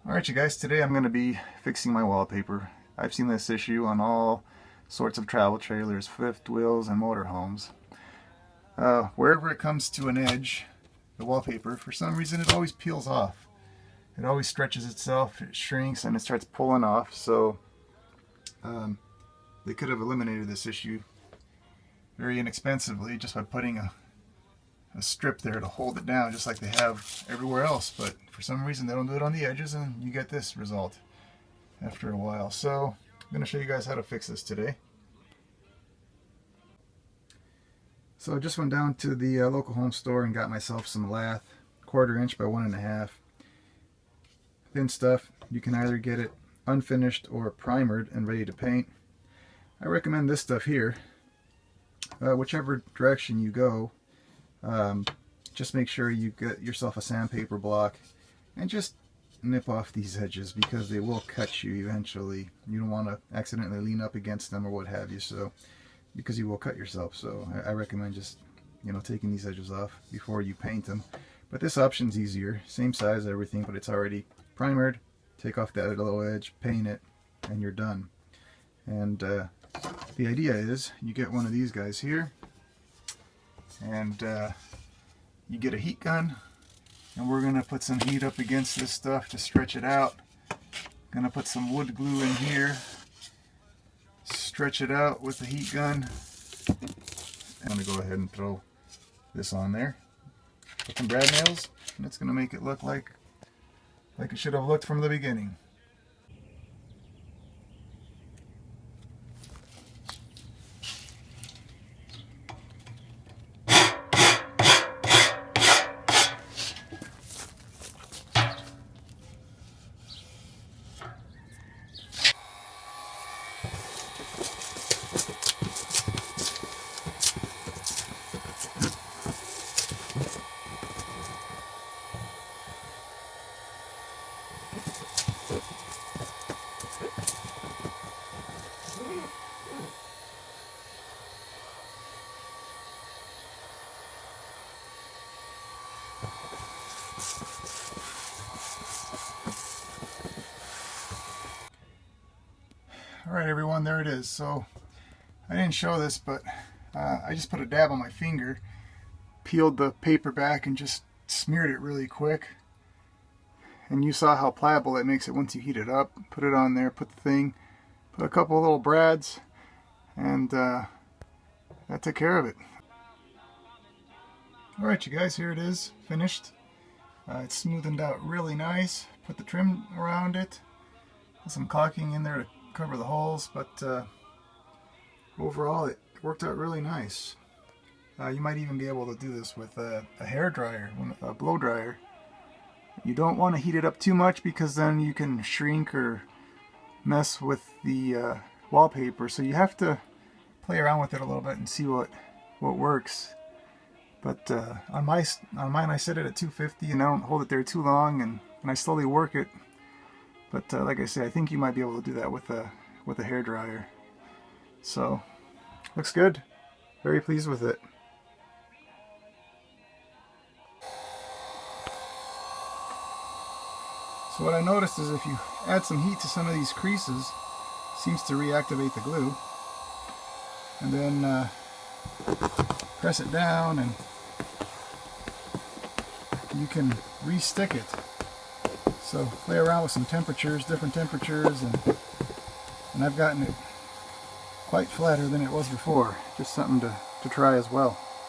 Alright you guys, today I'm going to be fixing my wallpaper. I've seen this issue on all sorts of travel trailers, fifth wheels, and motorhomes. Wherever it comes to an edge, the wallpaper, for some reason it always peels off. It always stretches itself, it shrinks, and it starts pulling off. So they could have eliminated this issue very inexpensively just by putting a strip there to hold it down, just like they have everywhere else. But for some reason they don't do it on the edges, and you get this result after a while. So I'm going to show you guys how to fix this today. So I just went down to the local home store and got myself some lath, 1/4 inch by 1.5. Thin stuff. You can either get it unfinished or primered and ready to paint. I recommend this stuff here. Whichever direction you go, just make sure you get yourself a sandpaper block and just nip off these edges, because they will cut you eventually. You don't want to accidentally lean up against them or what have you, so because you will cut yourself. So I recommend just, taking these edges off before you paint them. But this option's easier, same size, everything, but it's already primered. Take off that little edge, paint it, and you're done. And the idea is you get one of these guys here, and you get a heat gun, and we're going to put some heat up against this stuff to stretch it out. Going to put some wood glue in here, stretch it out with the heat gun. I'm going to go ahead and throw this on there. Put some brad nails, and it's going to make it look like it should have looked from the beginning. Alright everyone, there it is. So I didn't show this, but I just put a dab on my finger, peeled the paper back, and just smeared it really quick. And you saw how pliable it makes it once you heat it up. Put it on there, put the thing, put a couple of little brads, and that took care of it. Alright you guys, here it is, finished. It's smoothened out really nice. Put the trim around it, put some caulking in there to cover the holes, but overall it worked out really nice. You might even be able to do this with a hair dryer, a blow dryer. You don't want to heat it up too much, because then you can shrink or mess with the wallpaper. So you have to play around with it a little bit and see what works. But on mine I set it at 250, and I don't hold it there too long, and I slowly work it. But like I say, I think you might be able to do that with a hair dryer. So looks good. Very pleased with it. So what I noticed is if you add some heat to some of these creases, it seems to reactivate the glue. And then press it down, and you can re-stick it. So play around with some temperatures, different temperatures, and I've gotten it quite flatter than it was before. Just something to try as well.